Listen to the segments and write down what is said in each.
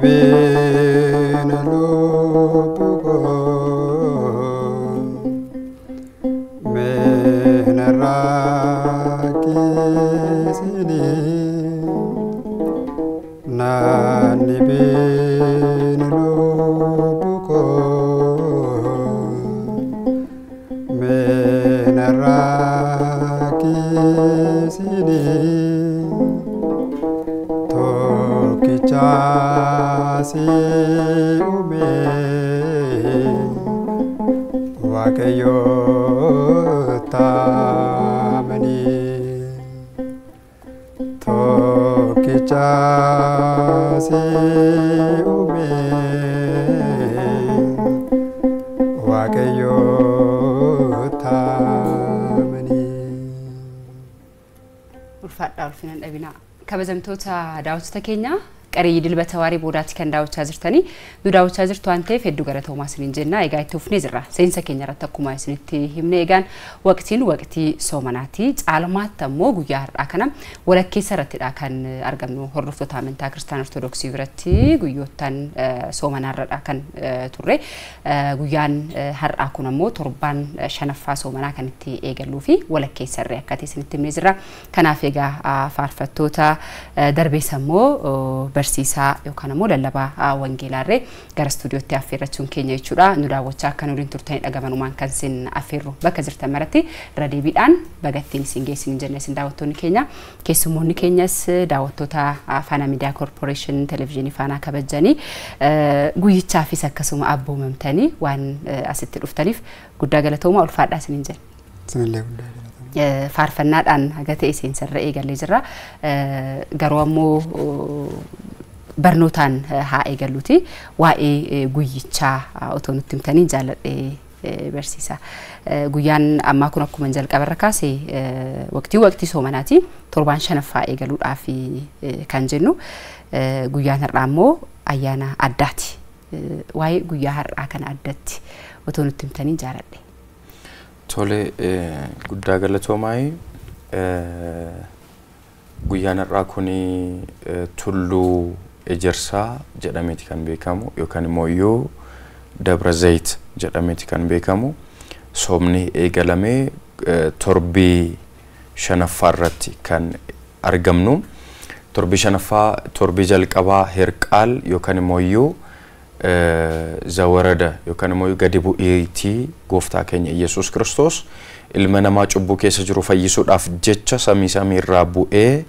bene lupuko menaraki sini nani bene lupuko menaraki sini Chasi ume wakayo tamani toki chasi ume wakayo tamani urfadha ulfinan dhabina kabajamtoota daawwattoota keenya qaree dilbata waarii boodaatti kan daawwachaa jirtanii nu daawwachaa jirtu waan ta'eef hedduu galatoomaa isiniin jenna egaa itti fufnee jirra seensa keenya irratti akkuma isinitti himne egaan waqtiin waqtii soomanaati caalmaatti ammoo guyyaa har'aa kana walakkeessa irrattidha kan argamnu hordoftoota amantaa kiristaanaa ortodoksii biratti guyyoottan soomanaarradha kan turre guyyaan har'aa kun ammoo torbaan shanaffaa soomanaa kan itti eegalluu fi walakkeessa irree akka isinitti himne jirra kanaaf egaa faarfattoota darbees ammoo barsiisaa yookaan ammoo lallabaa wangeelaarree gara stuudiyootti affeerrachuun keenya jechuudha nu daawwachaa akka nuuriin turtanii dhagamanumaan kan isin affeerru bakka jirtan maratti raadiyoodhaan bagattiin isin geessin jenne isin daawwattoonni keenya keessummoonni keenyas daawwattoota Faana Miidiyaa Corporation televizyinii Faanaa kabajanii guyyichaafis akkasuma abboomamtanii waan asitti dhuftaniif guddaa galatoomaa ulfaadhaa isiniin jenna. Sinillee guddaa faarfannaadhaan haga ta'e seensarra eegallee jirra garuu ammoo barnootaan haa eegalluuti waa'ee guyyichaa otoo nutti himtanii jaalladhee barsiisa guyyaan ammaa kun akkuma jalqabarra kaase waqtii soomanaati torbaan shanaffaa eegaluudhaaf kan jennu guyyaan har'aa ammoo ayyaana addaati waa'ee guyyaa har'aa kana addatti otoo nutti himtanii jaalladhe. Tole guddaa galatoomaa guyyaan har'aa kuni tulluu ejersaa jedhameeti kan beekamu yookaan immoo yoo Dabra Zayit jedhameeti kan beekamu soomni eegalamee torbii shanaffaa irratti kan argamnu torbii jalqabaa herqaal yookaan immoo yoo zawarada yookaan immoo gadi bu'eetii gooftaa keenya Yesuus Kiristoos ilma namaa cubbuu keessa jiru fayyisuudhaaf jecha samii irraa bu'ee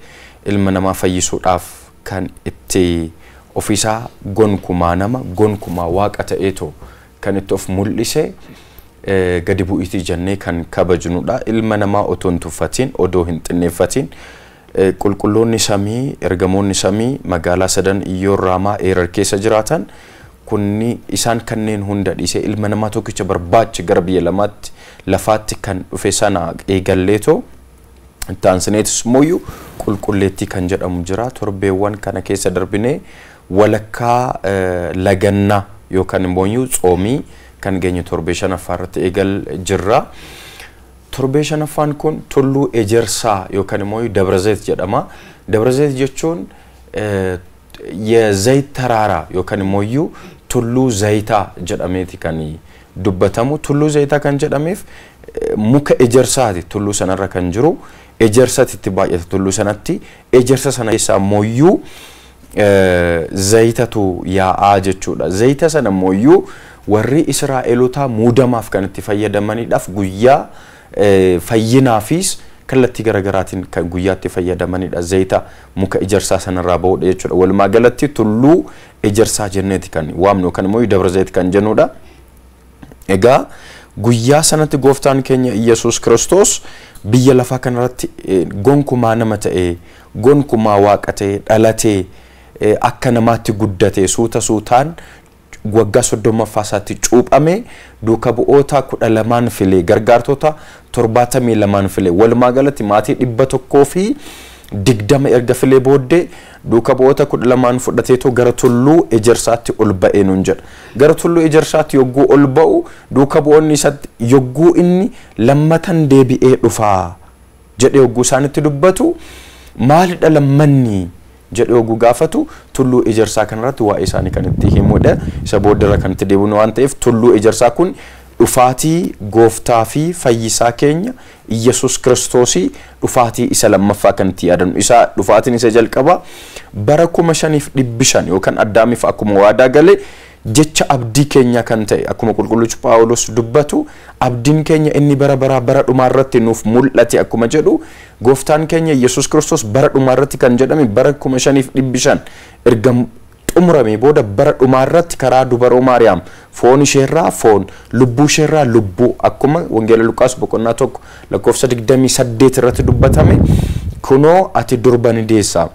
ilma namaa fayyisuudhaaf kan itti ofiisaa gonkumaa waaqa ta'eetu kan itti of mul'ise gadi bu'iitii jennee kan kabajnudha ilma namaa otoo hin tuffatiin odoo hin xinneeffatiin qulqulloonni samii ergamoonni samii magaalaa sadan Iyyoon Raamaa Eerar keessa jiraatan kunni isaan kanneen hunda dhiisee ilma namaa tokkicha barbaacha gara biyya lafaatti kan dhufe sana eegalleetoo taansineetis mooyyuu qulqulleettii kan jedhamu jira torbeewwan kana keessa darbinee walakkaa lagannaa yookaan mooyyuu tsoomii kan geenye torbee shanaffaa irratti eegal jirra torbee shanaffaan kun tulluu ejersaa yookaan mooyyuu Dabra Zayit jedhama Dabra Zayit jechuun የዘይት ተራራ yookaan immoo tulluu zayitaa jedhameeti kan dubbatamu tulluu zayitaa kan jedhameef muka ejersaati tulluu sanarra kan jiru ejersati itti baay'ata tulluu sanatti ejersa sana keessaa mooyyuu zayitatu yaa'aa jechuudha zayita sana mooyyuu warri Israa'elotaa muudamaaf kan itti fayyadamanidhaaf guyyaa fayyinaafis kallattii garagaraatiin kan guyyaatti fayyadamanidha zayita muka ejersaa sanarraa ba'uudha jechuudha walumaa galatti tulluu ejersaa jenneeti kan waamnu kan immoo Dabra Zayit kan jennudha egaa guyyaa sanatti gooftaan keenya Yesuus Kiristoos biyya lafaa kanarratti gonkumaa nama ta'e gonkumaa waaqa ta'e dhalatee akka namaatti guddate suutaan waggaa 30ffaa isaatti cuuphame duuka bu'oota 12 filee gargaartota 72 filee walumaa galatti maatii 120 erga filee booddee duuka bu'oota 12 fudhateetoo gara tulluu ejersaatti ol ba'ee nuun jedha gara tulluu ejersaatti yogguu ol ba'u duuka bu'oonni isaatti yogguu inni lammatan deebi'ee dhufaa jedhee yogguu isaanitti dubbatu maalidha lammanni jedhee oguu gaafatu tulluu ejersaa kanarratti waa'ee isaanii kan itti himudha. Isa booddee kan itti deebinu waan ta'eef tulluu ejersaa kun dhufaatii gooftaa fi fayyisaa keenya Iyyasuus Kiristoosii dhufaatii isa lammaffaa kan itti yaadannu. Isa dhufaatiin isa jalqaba bara 5,500 yookaan Addaamiif akkuma waadaa galee jecha abdii keenya kan ta'e akkuma qulqulluuchi Phaawulos dubbatu abdiin keenya inni bara dhumaa irratti nuuf mul'ate akkuma jedhu gooftaan keenya Iyyasuus Kiristoos bara dhumaa irratti kan jedhame bara 5,500 erga xumurame booda bara dhumaa irratti karaa dubaroo Maariyaam foon isheerraa foon lubbuu isheerraa lubbuu akkuma wangeela Luqaas boqonnaa 1 lakkoofsa 28 irratti dubbatame kunoo ati durba ni deessaa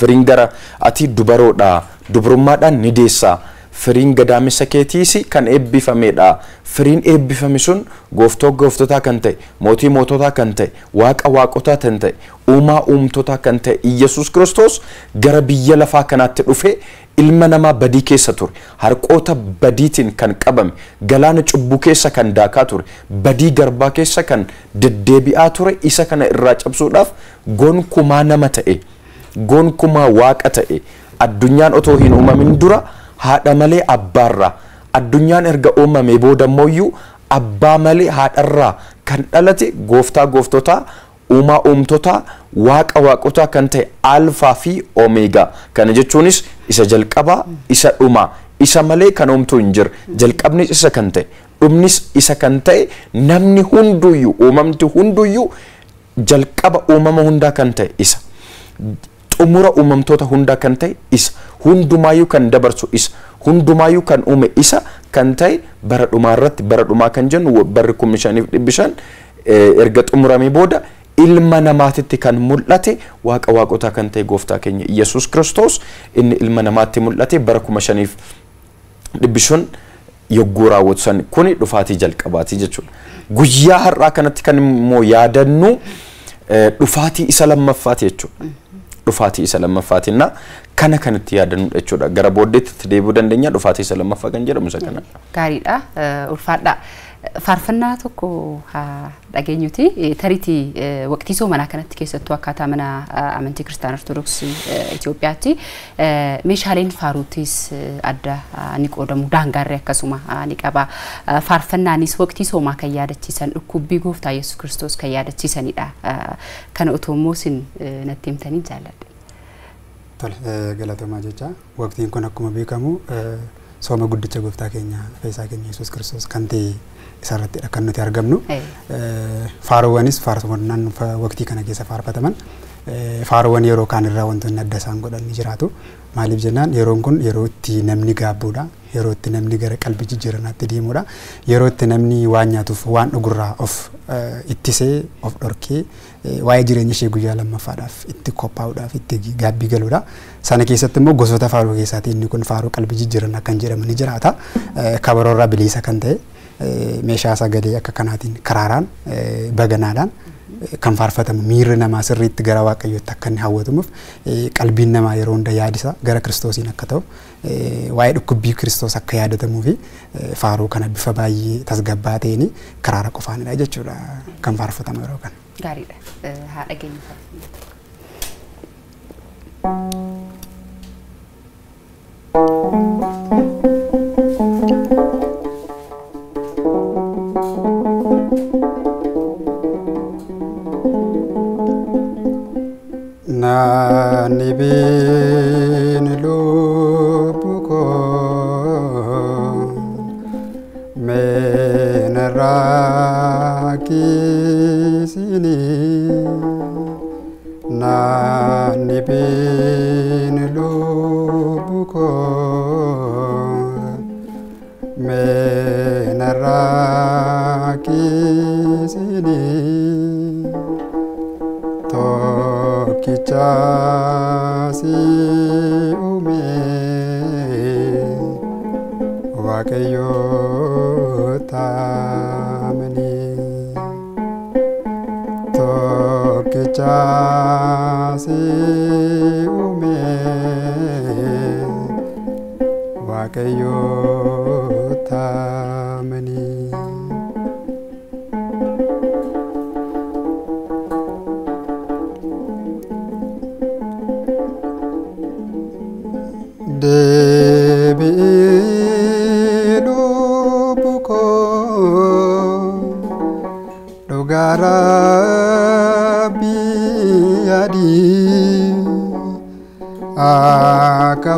firiin gara ati dubaroodha dubrummaadhaan ni deessaa firiin gadaamessa keetiisi kan eebbifamedha. Firiin eebbifame sun gooftotaa kan ta'e mootii moototaa kan ta'e waaqa waaqotaa kan ta'e uumaa uumtotaa kan ta'e Iyyasuus Kiristoos gara biyya lafaa kanaatti dhufe ilma namaa badii keessa ture harqoota badiitiin kan qabame galaana cubbuu keessa kan daakaa ture badii garbaa keessa kan deddeebi'aa ture isa kana irraa cabsuudhaaf gonkumaa nama ta'e gonkumaa waaqa ta'e addunyaan otoo hin uumamin dura haadha malee abbaarraa addunyaan erga uumame booda mooyyuu abbaa malee haadharraa kan dhalate gooftaa gooftotaa uumaa uumtotaa waaqa waaqotaa kan ta'e alfaa fi omeegaa kana jechuunis isa jalqabaa isa dhumaa isa malee kan uumtuu hin jirre jalqabnis isa kan ta'e dhumnis isa kan ta'e namni hunduyyuu uumamti hunduyyuu jalqaba uumama hundaa kan ta'e isa xumura uumamtoota hundaa kan ta'e isa hundumaayyuu kan dabarsu isa hundumaayyuu kan uume isa kan ta'e bara dhumaa irratti bara dhumaa kan jennu barri 5,500 erga xumuramee booda ilma namaatitti kan mul'ate waaqa waaqotaa kan ta'e gooftaa keenya Iyyasuus Kiristoos inni ilma namaatti mul'ate bara 5,500 yogguu raawwatu san kuni dhufaatii jalqabaati jechuudha. Guyyaa har'aa kanatti kan immoo yaadannu dhufaatii isa lammaffaati jechuudha. Dhufaatii isa lammaffaatina kana kanatti yaadannu jechuudha. Gara booddeetti deebi'uu dandeenya dhufaatii isa lammaffaa kan jedhamu isa kana. Gaariidha. Ulfaadha. Faarfannaa tokko dhageenyuti tariitii waqtii soomanaa kanatti keessattuu akkaataa mana amantii kiristaanaa ortodoksii Itoophiyaatti meeshaaleen faaruutis adda ni qoodamu daangaarree akkasuma ni qaba. Faarfannaanis waqtii soomaa kan yaadachiisan dhukkubbii gooftaa Yesuus Kiristoos kan yaadachiisanidha. Kana otoo immoo isin natti himtanii jaalladha. Tole galatoomaa jecha waqtiin kun akkuma beekamu sooma guddicha gooftaa keenya fayyisaa keenya Yesuus Kiristoos kan ta'e isarratti kan nuti argamnu faaruuwwanis faarfannaan waqtii kana keessa faarfataman faaruuwwan yeroo kaan irraa wantoonni adda isaan godhan ni jiraatu. Maaliif jennaan yeroon kun yeroo itti namni gaabbuudha yeroo itti namni gara qalbii jijjiiranaatti deemuudha yeroo itti namni waan nyaatuuf waan dhugurraa of ittisee of dhorkee waa'ee jireenya ishee guyyaa lammaffaadhaaf itti qophaa'uudhaaf itti gaabbii galuudha. Sana keessatti immoo gosoota faaruu keessaati inni kun faaruu qalbii jijjiiranaa kan jedhamu ni jiraata. Kabaroorraa bilisa kan ta'e meeshaa sagalee akka kanaatiin karaaraan baganaadhaan kan faarfatamu miirri namaa sirriitti gara waaqayyootti akka inni hawwatamuuf qalbiin namaa yeroo hunda yaadisa gara Kiristoosiin akka ta'u waa'ee dhukkubbii Kiristoos akka yaadatamuu fi faaruu kana bifa baay'ee tasgabbaa ta'een karaara qofaanidha jechuudha kan faarfatamu yeroo kana. Gaariidha. Haa dhageenyu. Nani bin lubuko menaraki sini nani bin lubuko menaraki sini Kichasi ume wakayo tamani to kichasi ume wakayo tamani deebi'ee lubbuu koo dhugaa Rabbii adii akka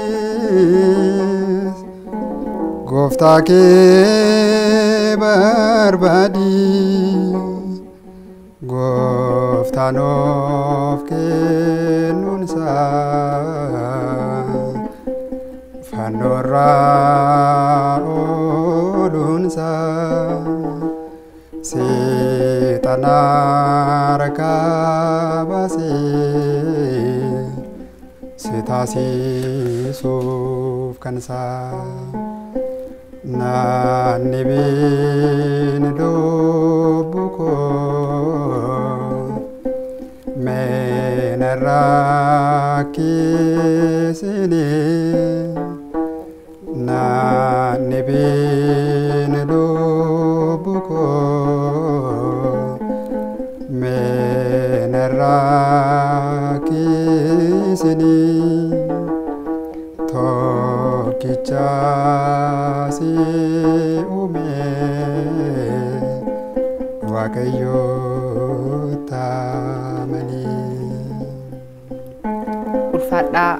fayyituufis gooftaa kee barbaadi. Gooftaan of kennuunsaa fannoorraa ooluunsaa seexana harkaa baasee si taasisuuf kansaa naanni biin lubbuu koo meena rakkisini naanni biin lubbuu koo meena rakkisini tokkicha si uume Waaqayyo taamanii. Ulfaadhaa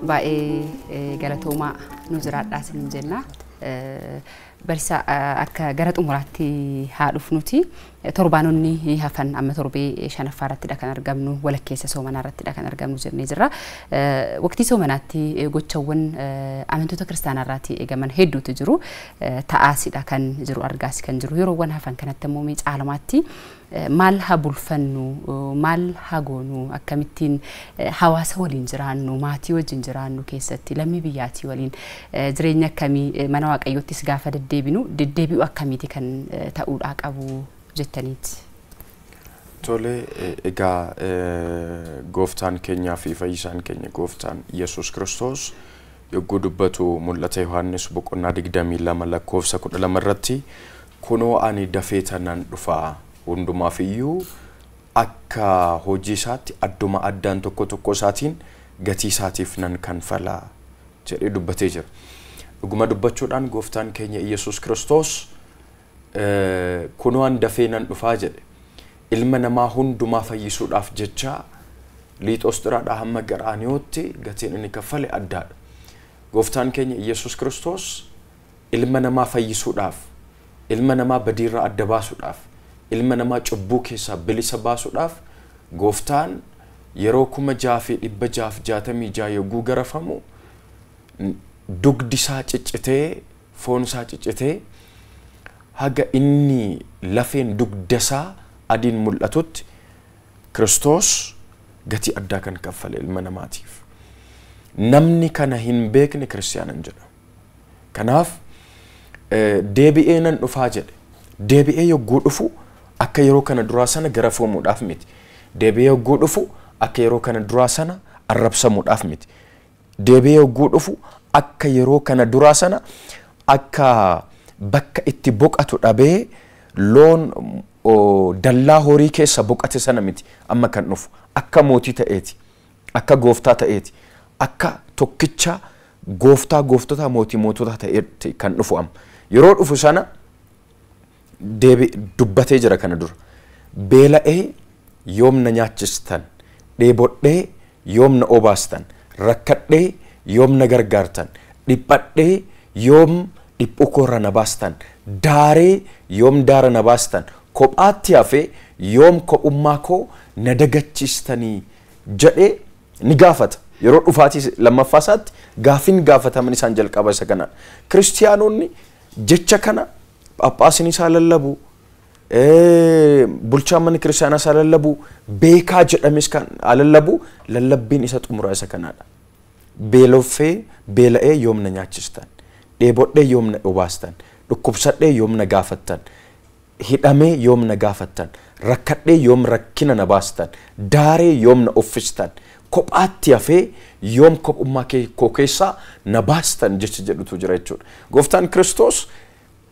baay'ee galatoomaa nu jiraadhaa isin jenna. Barisa akka gara xumuraatti haa dhufnuti. Torbaanonni hafan amma torbee shanaffaarrattidha kan argamnu walakkeessa soomanaarrattidha kan argamnu jennee jirra. Waqtii soomanaatti gochawwan amantoota kiristaanaarraatti eegaman hedduutu jiru. Ta'aasidha kan jiru argaasi kan jiru. Yeroowwan hafan kanatti immoo caalmaatti maal haa bulfannu maal haa goonu akkamittiin hawaasa waliin jiraannu maatii wajjin jiraannu keessatti lammii biyyaatii waliin jireenya akkamii mana waaqayyoottis gaafa deddeebi'u akkamiiti kan ta'uudhaa qabu jettaniiti. Tole egaa gooftaan keenyaa fi fayyisaan keenya gooftaan Yesuus Kiristoos yogguu dubbatu mul'ata Yohaannis boqonnaa 22 lakkoofsa 12 irratti kunoo ani dafee tanan dhufaa hundumaaf iyyuu akka hojii isaatti adduma addaan tokko isaatiin gatii isaatiif nan kanfalaa jedhee dubbatee jira. Dhuguma dubbachuudhaan gooftaan keenya Yesuus Kiristoos kunoo ani dafee nan dhufaa jedhe ilma namaa hundumaa fayyisuudhaaf jecha Liixoostiraadhaa hamma Qaraaniyootti gatiin inni kaffale addaadha. Gooftaan keenya Yesuus Kiristoos ilma namaa fayyisuudhaaf, ilma namaa badiirraa adda baasuudhaaf, ilma namaa cubbuu keessaa bilisa baasuudhaaf gooftaan yeroo 666 yogguu garafamu dugdi isaa ciccitee foon isaa ciccitee haga inni lafeen dugda isaa adiin mul'atutti Kiristoos gatii addaa kan kaffale ilma namaatiif. Namni kana hin beekne kiristiyaanan jedha. Kanaaf deebi'ee nan dhufaa jedhe. Deebi'ee yogguu dhufu akka yeroo kana duraa sana garafamuudhaaf miti. Deebi'ee yogguu dhufu akka yeroo kana duraa sana arrabsamuudhaaf miti. Deebi'ee yogguu dhufu akka yeroo kana duraa sana akka bakka itti boqatu dhabee loon dallaa horii keessa boqate sana miti amma kan dhufu akka mootii ta'eeti akka gooftaa ta'eeti akka tokkicha gooftaa gooftota mootii mootota ta'eeti kan dhufu amma yeroo dhufu sana dubbatee jira kana dura beela'ee yoom na nyaachistan dheebodhee yoom na obaastan rakkadhee yoom na gargaartan dhiphadhee yoom dhiphuu koorra na baastan daaree yoom daara na baastan kophaatti hafee yoom kophummaa koo na dagachiistanii jedhee ni gaafata. Yeroo dhufaatii lammaffaa isaatti gaafin gaafataman isaan jalqaba isa kana. Kiristiyaanonni jecha kana Phaaphaasiin isaa lallabu bulchaan manni kiristaanaa isaa lallabu beekaa jedhames kan lallabu lallabbiin isa xumuraa isa kanaadha. Beeloffee beela'ee yoom na nyaachistan dheebodhee yoom na obaastan dhukkubsadhee yoom na gaafattan hidhamee yoom na gaafattan rakkadhee yoom rakkina na baastan daaree yoom na uffistan kophaatti hafee yoom kophummaa koo keessaa na baastan jecha jedhutu jira jechuudha. Gooftaan Kiristoos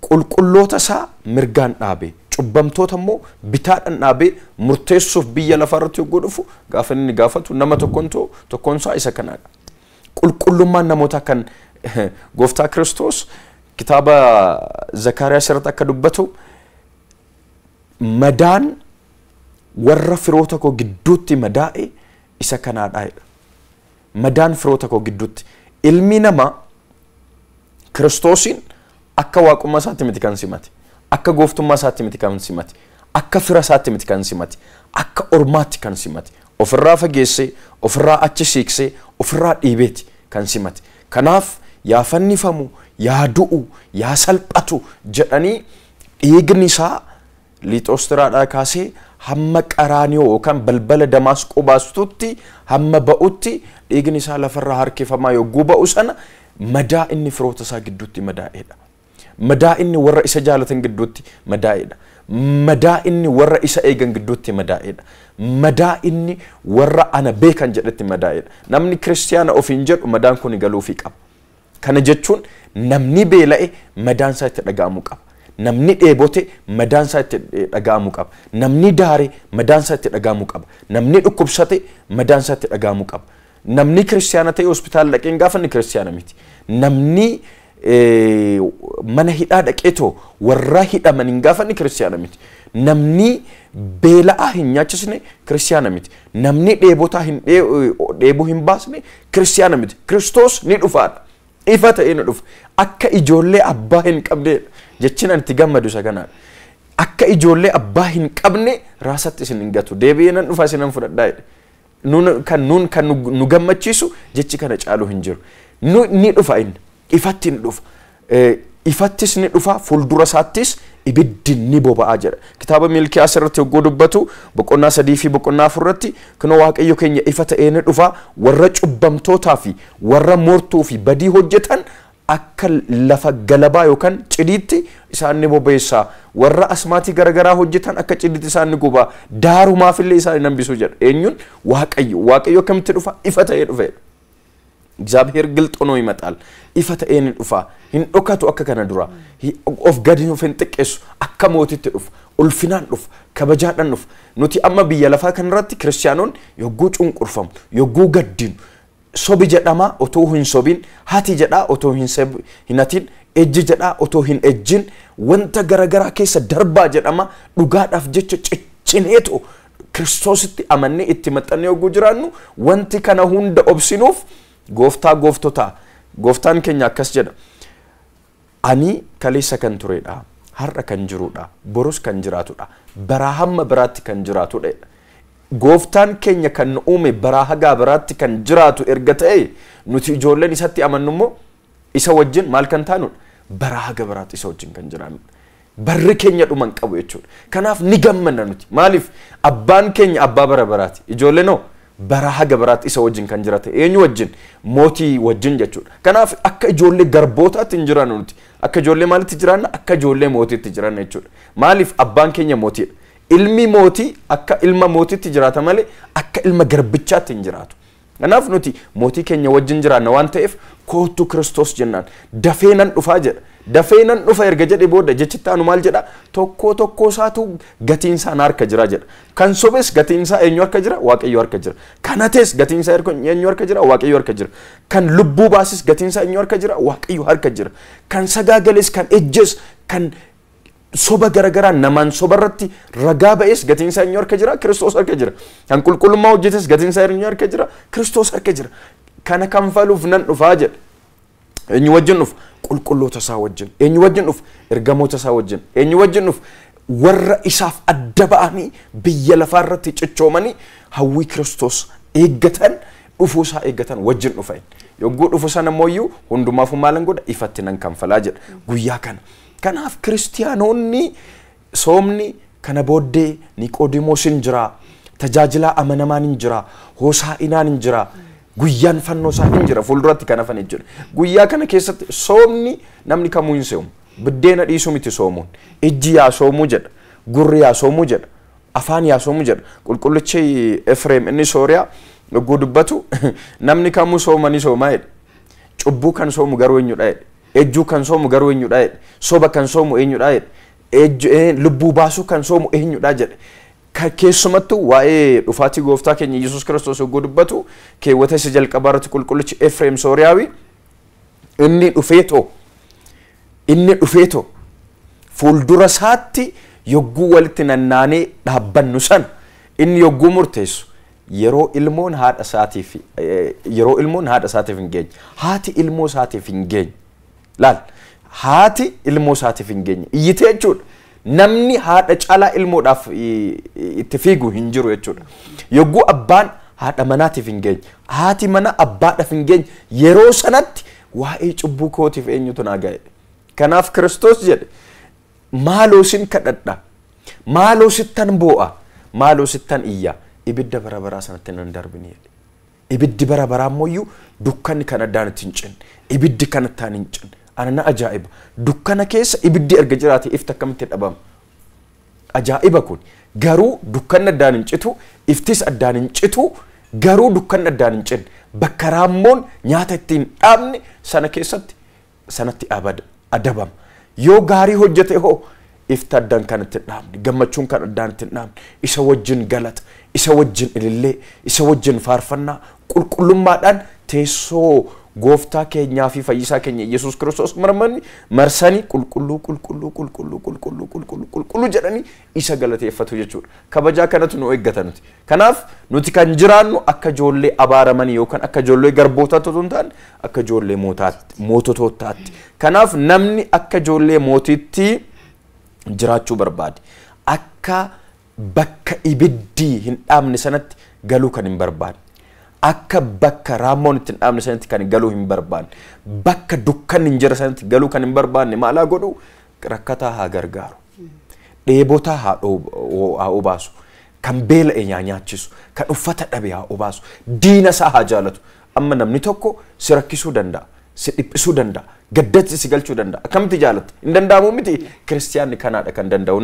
qulqulloota isaa mirgaan dhaabe cubbamtoota immoo bitaadhaan dhaabee murteessuuf biyya lafarratti yogguu dhufu gaafa inni gaafatu nama tokkoonsaa isa kanaadha. Qulqullummaan namoota kan gooftaa Kiristoos kitaaba Zakariyaas irratti akka dubbatu madaan warra firoota koo gidduutti madaa'e isa kanaadha. Madaan firoota koo gidduutti ilmi namaa Kiristoosiin akka waaqummaa isaatti miti kan simate, akka gooftummaa isaatti miti kan simate, akka fira isaatti miti kan simate, akka ormaatti kan simate, ofirraa fageessee, ofirraa achi siiqsee, ofirraa dhiibeeti kan simate. Kanaaf yaa fannifamu, yaa du'u, yaa salphatu jedhanii dhiigni isaa Liixoostiraadhaa kaasee hamma Qaraaniyoo yookaan balbala Damaasqoo baastutti hamma ba'utti dhiigni isaa lafarraa harkifamaa yogguu ba'u sana madaa inni firoota isaa gidduutti madaa'edha. Madaa inni warra isa jaalatan gidduutti madaa'edha. Madaa inni warra isa eegan gidduutti madaa'edha. Madaa inni warra ana beekan jedhetti madaa'edha. Namni kiristiyaana ofiin jedhu madaan kun galuufii qaba. Kana jechuun namni beela'e madaan isaa itti dhaga'amuu qaba. Namni dheebote madaan isaa itti dhaga'amuu qaba. Namni daare madaan isaa itti dhaga'amuu qaba. Namni dhukkubsate madaan isaa itti dhaga'amuu qaba. Namni kiristiyaana ta'e hospitaala dhaqeen gaafa inni kiristiyaana miti. Namni mana hidhaa dhaqeetoo warra hidhamaniin gaafa inni kiristiyaana miti. Namni beela'aa hin nyaachisne kiristiyaana miti. Namni dheebotaa dheebuu hin baasne kiristiyaana miti. Kiristoos ni dhufaadha. Ifa ta'ee ni dhufa. Akka ijoollee abbaa hin qabneedha. Jechi nan itti gammadu isa kanaadha. Akka ijoollee abbaa hin qabne raasatti isin hin gatu. Deebi'ee nan dhufa isinan fudhadhaa jedhe. Kan nu gammachiisu jechi kana caalu hin jiru. Ni dhufa inni. Ifatti ni dhufa. Ifattis ni dhufa. Fuuldura isaattis ibiddi ni boba'aa jedha. Kitaaba Milkiyaas irratti yogguu dubbatu boqonnaa 3 fi boqonnaa 4 irratti kunoo Waaqayyo keenya ifa ta'ee ni dhufa warra cubbamtootaa fi warra moortuu fi badii hojjetan akka lafa galabaa yookaan cidiitti isaan ni bobeessaa. Warra asmaatii garagaraa hojjetan akka cidiitti isaan ni gubaa. Daarumaafillee isaan hin hambisuu jedha. Eenyuun? Waaqayyo. Waaqayyo akkamitti dhufa? Ifa ta'ee dhufeedha. እግዚአብሔር ግልጥ ሆኖ ይመጣል ኢፈ ተኤን ዱፋ ሂን ዶካቱ አከ ከነ ዱራ ኦፍ ጋዲን ኦፍ እንጥቄሱ አከ ሞቲት ዱፍ ኡልፊናን ዱፍ ከበጃዳን ዱፍ ኑቲ አማ ቢያለፋ ከነራት ክርስቲያኖን የጉ ጩንቁርፈም የጉ ገዲን ሶቢ ጀዳማ ኦቶ ሂን ሶቢን ሃቲ ጀዳ ኦቶ ሂን ሰብ ሂናቲን እጅ ጀዳ ኦቶ ሂን እጅን ወንተ ገረገራ ከሰ ደርባ ጀዳማ ዱጋዳፍ ጀቸ ጭኔቶ ክርስቶስቲ አመኔ እትመጠነ የጉ ጅራኑ ወንቲ ከነ ሁንደ ኦብሲኖፍ gooftaan keenya akkas jedha ani kaleessa kan turedha har'a kan jirudha boros kan jiraatudha baraa hamma biraatti kan jiraatudha gooftaan keenya kan uume baraa hagaa biraatti kan jiraatu erga ta'e nuti ijoolleen isatti amannummoo isa wajjin maal kan taanudha baraa haga biraatti isa wajjin kan jiraannudha barri keenya dhuman qabu jechuudha kanaaf ni gammanna nuti maaliif abbaan keenya abbaa bara baraati ijoollee noo baraa haga biraatti isa wajjin kan jiraate eenyu wajjin mootii wajjin jechuudha kanaaf akka ijoollee garbootaatti hin jiraannu nuti akka ijoollee maalitti jiraanna akka ijoollee mootiitti jiraanna jechuudha maaliif abbaan keenya mootiidha ilmi mootii akka ilma mootiitti jiraata malee akka ilma garbichaatti hin jiraatu kanaaf nuti mootii keenya wajjin jiraanna waan ta'eef kootu Kiristoos jennaan dafeenan dhufaa jedha dafeenan dhufa erga jedhe booda jechittaanu maal jedha tokko isaatu gatiin isaa harka jira jedha kan sobes gatiin isaa eenyu harka jira Waaqayyo harka jira kanates gatiin isaa eenyu harka jira Waaqayyo harka jira kan lubbuu baasis gatiin isaa eenyu harka jira Waaqayyo harka jira kan sagaagales kan ejjes kan soba garagara namaan sobarratti ragaa ba'es gatiin isaa eenyu harka jira Kiristoos harka jira kan qulqullummaa hojjetes gatiin isaa eenyu harka jira Kiristoos harka jira kana kanfaluuf nan dhufaa jedha eenyu wajjin dhufa qulqulloota isaa wajjin eenyu wajjin dhufa ergamoota isaa wajjin eenyu wajjin dhufa warra isaaf adda ba'anii biyya lafaa irratti cichoomanii hawwii Kiristoos eeggatan dhufuu isaa eeggatan wajjin dhufa yogguu dhufu sana mooyyuu hundumaafuu maalan godha ifatti nan kanfalaa jedha guyyaa kana kanaaf kiristiyaanonni soomni kana booddee Niqoodimoosiin jira tajaajilaa amanamaan hin jira Hoosaa'inaan hin jira guyyaan fannoo isaa hin jira fuulduratti kana fan jira guyyaa kana keessatti soomni namni kamuu hin seemu biddeena dhiisuu miti soomuun ijji yaa soomuu jedha gurri yaa soomuu jedha afaan yaa soomuu jedha qulqullichi Efreem inni Sooriyaa yogguu dubbatu namni kamuu soomanii soomaa jedha cubbuu kan soomu garuu eenyudha jedha ejjuu kan soomu garuu eenyudha jedha soba kan soomu eenyudha jedha lubbuu baasuu kan soomu eenyudha jedhe. Keessumattuu waa'ee dhufaatii gooftaa keenya Yesuus Kiristoos yogguu dubbatu keewwata isa jalqabaa irratti qulqullichi Efreem Sooriyaawi inni dhufeetoo fuuldura isaatti yogguu walitti nannaanee dhaabbannu san inni yogguu murteessu yeroo ilmoon haadha isaatiif hin geenye haati ilmoo isaatiif hin geenye laal haati ilmoo isaatiif hin geenye iyyitee jechuudha. Namni haadha caalaa ilmoodhaaf itti fiigu hin jiru jechuudha. Yogguu abbaan haadha manaatiif hin geenye haati mana abbaadhaaf hin geenye yeroo sanatti waa'ee cubbuu kootiif eenyutu naa ga'e. Kanaaf Kiristoos jedhe maaloo sin kadhadha maaloo sittan boo'a maaloo sittan iyya ibidda bara baraa sanatti nan darbini jedhe. Ibiddi bara baraa ammoo dukkanni kan addaan itti hin cinne ibiddi kan ittaan hin cinne. Ana ajaa'iba dukkana keessa ibiddi erga jiraate ifti akkamitti dhabama. Ajaa'iba kun garuu dukkanni addaan hin citu iftis addaan hin citu garuu dukkanni addaan hin cinne bakka raammoon nyaata ittiin dhaabne sana keessatti sanatti adabama. Yoo gaarii hojjete hoo ifti addaan kan itti dhaabne gammachuun kan addaan itti dhaabne isa wajjin galata isa wajjin ilillee isa wajjin faarfannaa qulqullummaadhaan teessoo gooftaa keenyaa fi fayyisaa keenya Yesuus Kiristoos marsanii qulqulluu jedhanii isa galateeffatu jechuudha. Kabajaa kanatu nu eeggata nuti. Kanaaf nuti kan jiraannu akka ijoollee abaaramanii yookaan akka ijoollee garbootaatti otoo hin taane akka ijoollee moototootaatti. Kanaaf namni akka ijoollee mootiitti jiraachuu barbaade akka bakka ibiddi hin dhaabne sanatti galuu kan hin barbaadne. Akka bakka raammoon itti hin dhaabne sanatti kan galuu hin barbaanne bakka dukkanni hin jira sanatti galuu kan hin barbaanne maalaa godhu rakkataa haa gargaaru dheebotaa haa obaasu kan beela'e nyaachisu kan uffata dhabe haa obaasu diina isaa haa jaalatu. Amma namni tokko si rakkisuu danda'a si dhiphisuu danda'a gaddatti si galchuu danda'a akkamitti jaalatta hin danda'amu miti. Kiristiyaanni kanaadha kan danda'u.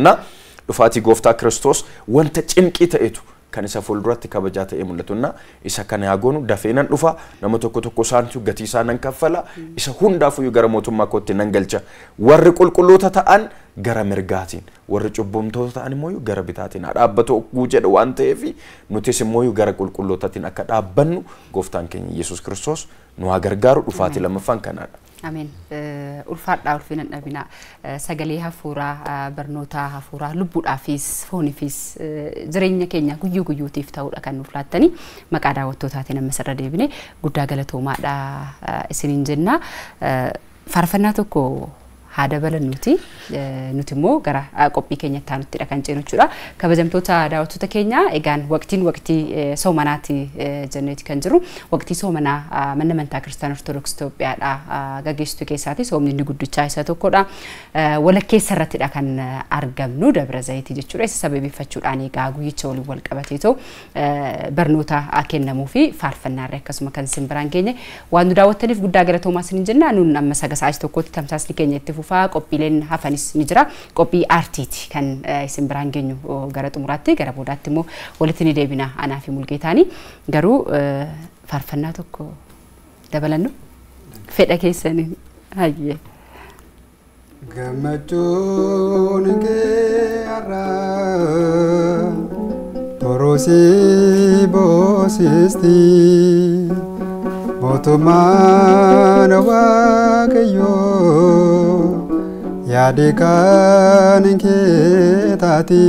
Dhufaatii gooftaa Kiristoos wanta cinqii ta'etu kan isa fuulduratti kabajaa ta'ee mul'atuna isa kana yaa goonu dafeenan dhufa nama tokko isaantu gatii isaa nan kaffala isa hundaafuu gara mootummaa kootti nan galcha. Warri qulqulloota ta'an gara mirgaatiin warri cubbamtoota ta'an immoo gara bitaatiin dhaabbatu oguu jedha waan ta'eef nutis immoo gara qulqullootaatiin akka dhaabbannu gooftaan keenya Yesuus Kiristoos nu haa gargaaru. Dhufaatii lammaffaan kanaadha. Amen. Ulfaadhaa ulfina dhabina sagalee hafuuraa barnoota hafuuraa lubbuudhaafis fooniifis jireenya keenya guyyuutiif ta'uudha kan nuuf laattanii maqaa daawwattootaatiin amma sarara deebine guddaa galatoomaadha isiniin jenna. Faarfannaa tokko haa dabalannuti nuti immoo gara qophii keenyatti taanuttidha kan ceenu jechuudha. Kabajamtoota daawwattoota keenya egaan waqtii soomanaati jenneeti kan jiru. Waqtii soomanaa mana amantaa Kiristaanaa Ortodoksii Itoophiyaadha gaggeessitu keessaati soomni inni guddichaa isa tokkodha. Walakkeessa irrattidha kan argamnu Dabra Zayitii jechuudha. Isa sababeeffachuudhaan egaa guyyicha waliin wal qabateetoo barnoota kennamuu fi faarfannaarra akkasuma kan isin biraan geenye waan nu daawwattaniif guddaa galatoomaa isiniin jenna. Nuun amma sagantaa tokkotti tamsaasni keenya itti fufaa qophiileen hafanis ni jira. Qophii aartiiti kan isin biraan geenyu gara xumuraatti gara boodaatti immoo walitti ni deebina anaa fi Mulgeetaanii. Garuu faarfannaa tokko dabalannu fedha keessaniin hayyee. Gammachuun kee har'aa torosii boosisti mootummaan Waaqayyoo yaade kan kee taati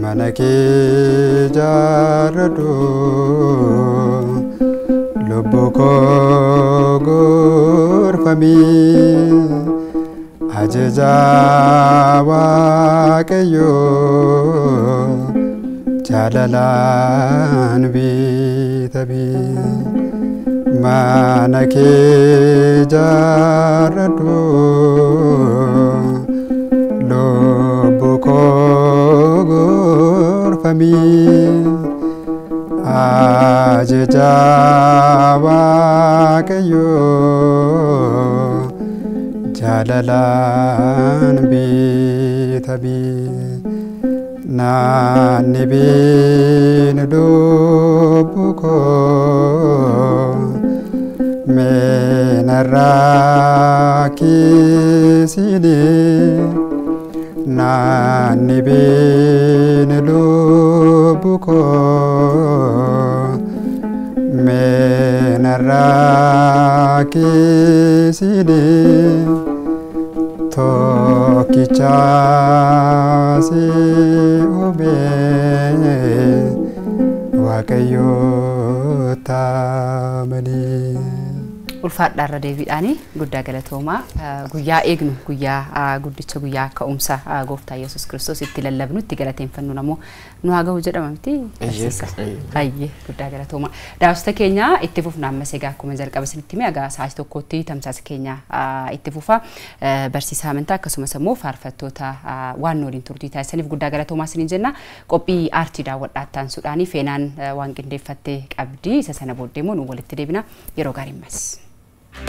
mana kee jaarradhu lubbuu koo gorfamii ajaja Waaqayyoo jaalalaan bitabii mana kee jaarradhu lubbuu koo gorfamii ajaja Waaqayyoo jaalalaan bitabii naanni biin lubbuu koo menarrakisini nanni bene lubuko menarrakisini tokichasi obe wakayo tamani ulfaadhaarra deebiidhaani guddaa galatoomaa guyyaa eegnu guyyaa guddicha guyyaa ka'umsa gooftaa Yesuus Kiristoos itti lallabnu itti galateeffannu namoo nu haa ga'u jedhama miti hayyee guddaa galatoomaa daawwattoota keenya itti fufna ammas egaa akkuma jalqaba isinitti hime egaa sa'aatii tokkotti tamsaasa keenya itti fufa barsiisaa amantaa akkasumas immoo faarfattoota waan waliin turtii taasisaniif guddaa galatoomaa isiniin jenna qophii aartii daawwadhaattaan suudhaanii feenaan waan qindeeffattee qabdi isa sana booddee immoo nu walitti deebina yeroo gaarii mas